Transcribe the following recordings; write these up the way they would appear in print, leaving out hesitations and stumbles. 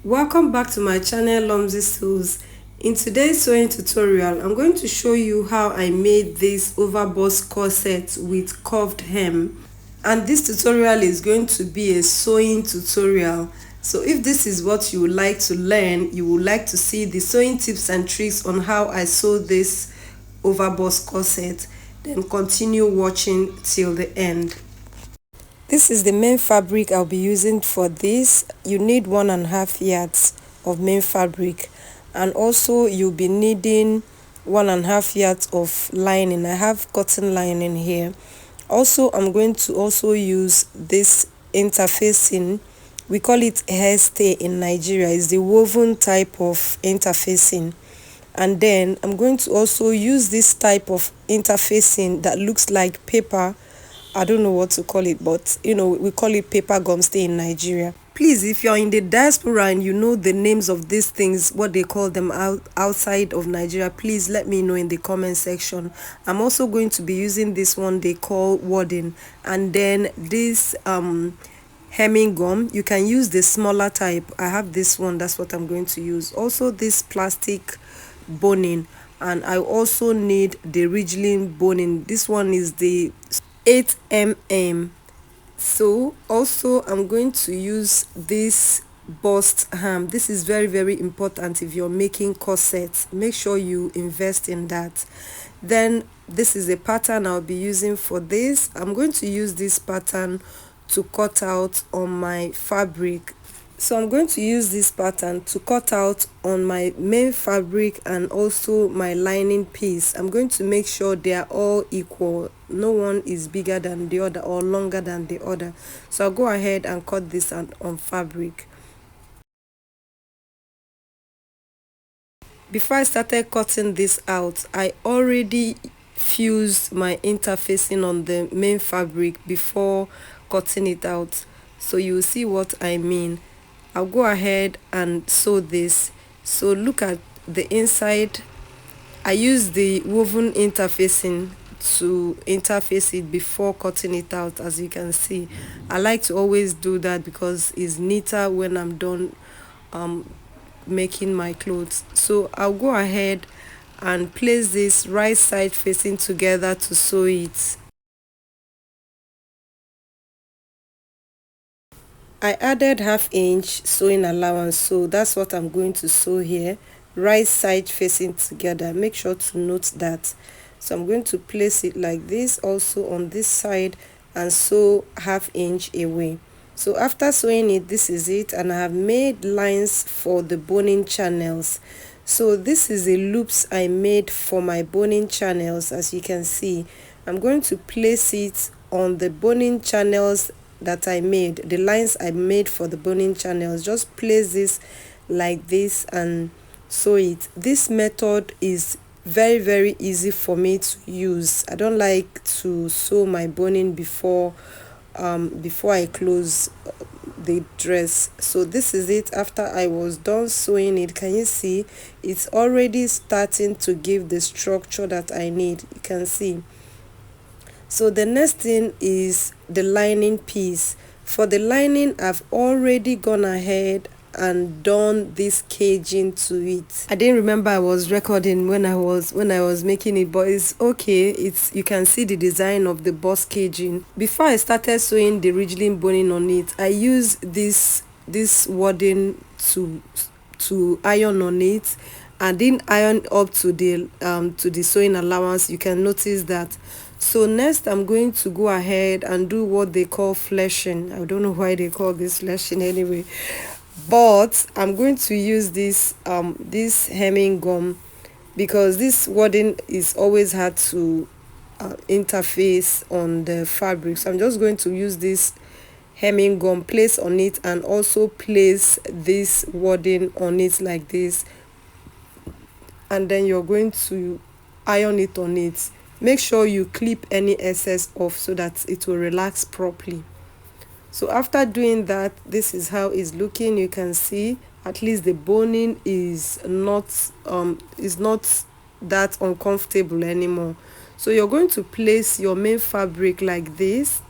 Welcome back to my channel Lomzy Sews. In today's sewing tutorial, I'm going to show you how I made this overbust corset with curved hem. And this tutorial is going to be a sewing tutorial. So if this is what you would like to learn, you would like to see the sewing tips and tricks on how I sew this overbust corset, then continue watching till the end. This is the main fabric I'll be using for this. You need 1.5 yards of main fabric, and also you'll be needing 1.5 yards of lining. I have cotton lining here. Also, I'm going to also use this interfacing. We call it hairstay in Nigeria. It's the woven type of interfacing. And then I'm going to also use this type of interfacing that looks like paper. I don't know what to call it, but we call it paper gum stay in Nigeria. Please, if you're in the diaspora and you know the names of these things, what they call them outside of Nigeria, please let me know in the comment section. I'm also going to be using this one they call wadding, and then this hemming gum. You can use the smaller type. I have this one, that's what I'm going to use. Also this plastic boning, and I also need the ridgeline boning. This one is the 8 mm. So also I'm going to use this bust hem. This is very important. If you're making corsets, make sure you invest in that. Then this is a pattern I'll be using for this. I'm going to use this pattern to cut out on my fabric. So I'm going to use this pattern to cut out on my main fabric and also my lining piece. I'm going to make sure they are all equal. No one is bigger than the other or longer than the other. So I'll go ahead and cut this on fabric. Before I started cutting this out, I already fused my interfacing on the main fabric before cutting it out. So you will see what I mean. I'll go ahead and sew this. So look at the inside. I use the woven interfacing to interface it before cutting it out. As you can see, I like to always do that because it's neater when I'm done making my clothes. So I'll go ahead and place this right side facing together to sew it. I added 1/2 inch sewing allowance, so that's what I'm going to sew here, right side facing together. Make sure to note that. So I'm going to place it like this also on this side and sew 1/2 inch away. So after sewing it, this is it, and I have made lines for the boning channels. So this is the loops I made for my boning channels. As you can see, I'm going to place it on the boning channels that I made, the lines I made for the boning channels. Just place this like this and sew it. This method is very easy for me to use. I don't like to sew my boning before I close the dress. So this is it after I was done sewing it. Can you see it's already starting to give the structure that I need? You can see. So the next thing is the lining piece. For the lining, I've already gone ahead and done this caging to it. I didn't remember I was recording when I was making it, but it's okay. You can see the design of the bust caging. Before I started sewing the ridgeline boning on it, I used this wadding to iron on it. I didn't iron up to the sewing allowance. You can notice that. So next I'm going to go ahead and do what they call fleshing. I don't know why they call this fleshing anyway, but I'm going to use this hemming gum because this wadding is always hard to interface on the fabric. So I'm just going to use this hemming gum, place on it, and also place this wadding on it like this, and then you're going to iron it on it. Make sure you clip any excess off so that it will relax properly. So after doing that, this is how it's looking. You can see at least the boning is not that uncomfortable anymore. So you're going to place your main fabric like this.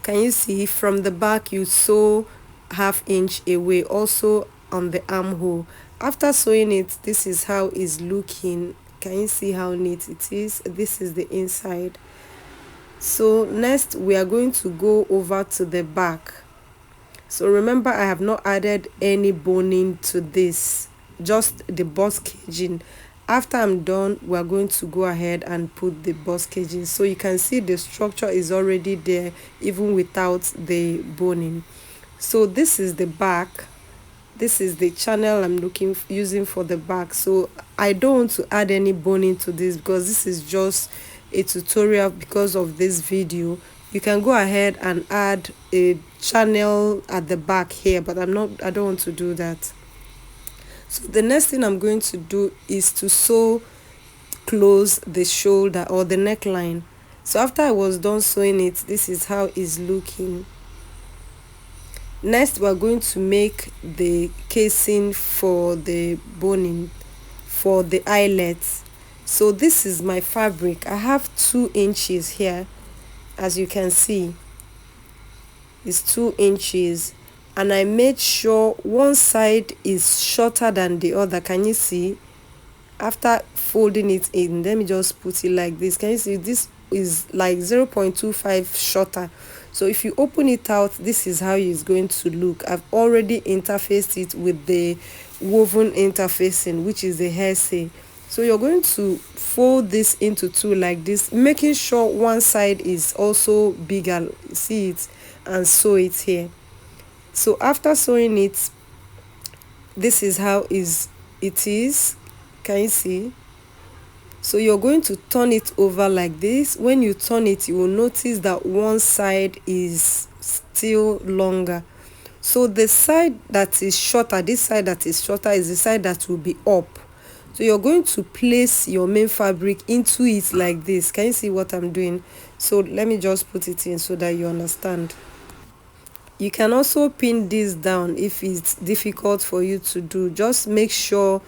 Can you see from the back? You sew 1/2 inch away, also on the armhole. After sewing it, this is how it's looking. Can you see how neat it is? This is the inside. So next we are going to go over to the back. So remember, I have not added any boning to this, just the bust caging. After I'm done, we're going to go ahead and put the bust caging. So you can see the structure is already there even without the boning. So this is the back. This is the channel I'm using for the back. So I don't want to add any boning to this because this is just a tutorial. Because of this video, you can go ahead and add a channel at the back here, but I don't want to do that. So the next thing I'm going to do is to sew close the shoulder or the neckline. So after I was done sewing it, this is how it's looking. Next, we're going to make the casing for the boning for the eyelets. So this is my fabric. I have 2 inches here, as you can see. It's 2 inches, and I made sure one side is shorter than the other. Can you see? After folding it in, let me just put it like this. Can you see? This is like 0.25 shorter. So if you open it out, this is how it's going to look. I've already interfaced it with the woven interfacing, which is the hairstay. So you're going to fold this into 2 like this, making sure one side is also bigger. See it, and sew it here. So after sewing it, this is how it is. Can you see? So you're going to turn it over like this. When you turn it, you will notice that one side is still longer. So the side that is shorter, this side that is shorter, is the side that will be up. So you're going to place your main fabric into it like this. Can you see what I'm doing? So let me just put it in so that you understand. You can also pin this down if it's difficult for you to do. Just make sure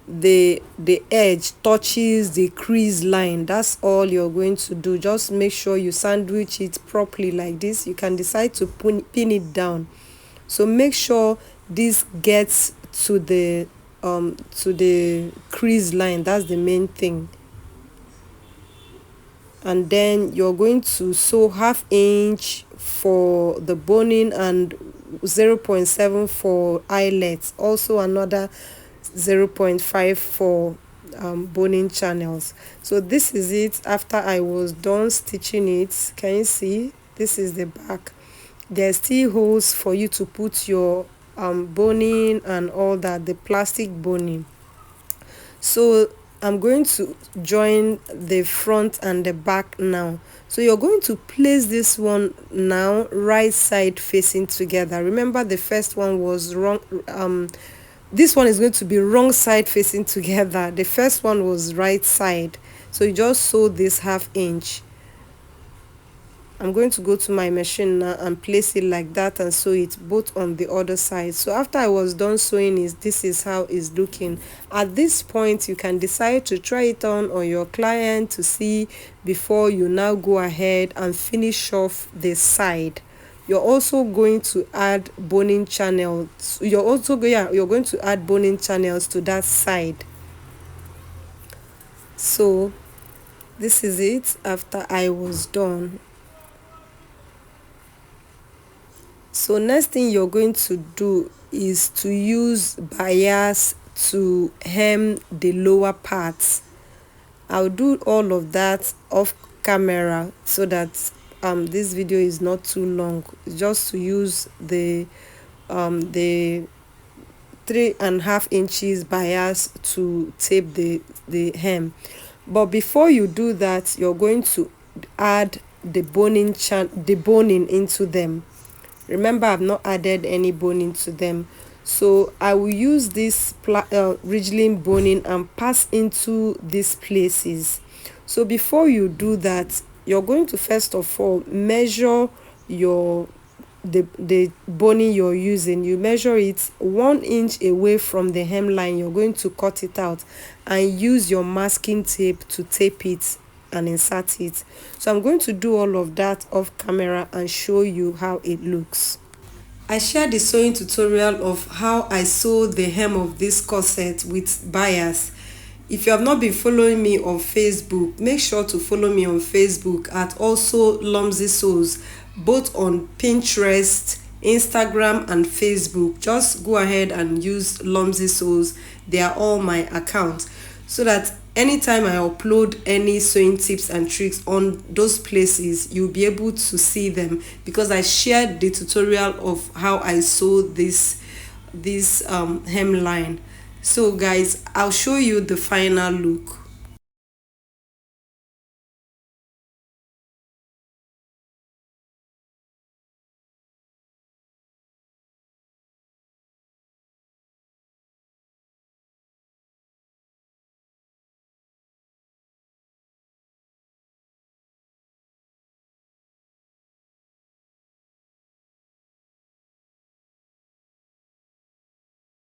the edge touches the crease line. That's all you're going to do. Just make sure you sandwich it properly like this. You can decide to pin it down. So make sure this gets to the crease line. That's the main thing. And then you're going to sew 1/2 inch for the boning and 0.7 for eyelets, also another 0.5 for boning channels. So this is it after I was done stitching it. Can you see? This is the back. There's still holes for you to put your boning and all that, the plastic boning. So I'm going to join the front and the back now. So you're going to place this one now right side facing together. Remember, the first one was wrong. This one is going to be wrong side facing together. The first one was right side. So you just sew this 1/2 inch. I'm going to go to my machine now and place it like that and sew it both on the other side. So after I was done sewing it, this is how it's looking. At this point, you can decide to try it on your client to see before you now go ahead and finish off the side. You're also going to add boning channels. You're going to add boning channels to that side. So this is it after I was done. So next thing you're going to do is to use bias to hem the lower parts. I'll do all of that off camera so that this video is not too long. Just to use the 3.5 inches bias to tape the hem. But before you do that, you're going to add the boning into them. Remember, I've not added any boning to them. So I will use this ridgeline boning and pass into these places. So before you do that, you're going to first of all measure the boning you're using. You measure it 1 inch away from the hemline. You're going to cut it out and use your masking tape to tape it and insert it. So I'm going to do all of that off camera and show you how it looks. I shared the sewing tutorial of how I sew the hem of this corset with bias. If you have not been following me on Facebook, make sure to follow me on Facebook at also Lomzy Sews, both on Pinterest, Instagram and Facebook. Just go ahead and use Lomzy Sews. They are all my accounts, so that anytime I upload any sewing tips and tricks on those places, you'll be able to see them, because I shared the tutorial of how I sew this hemline. So guys, I'll show you the final look.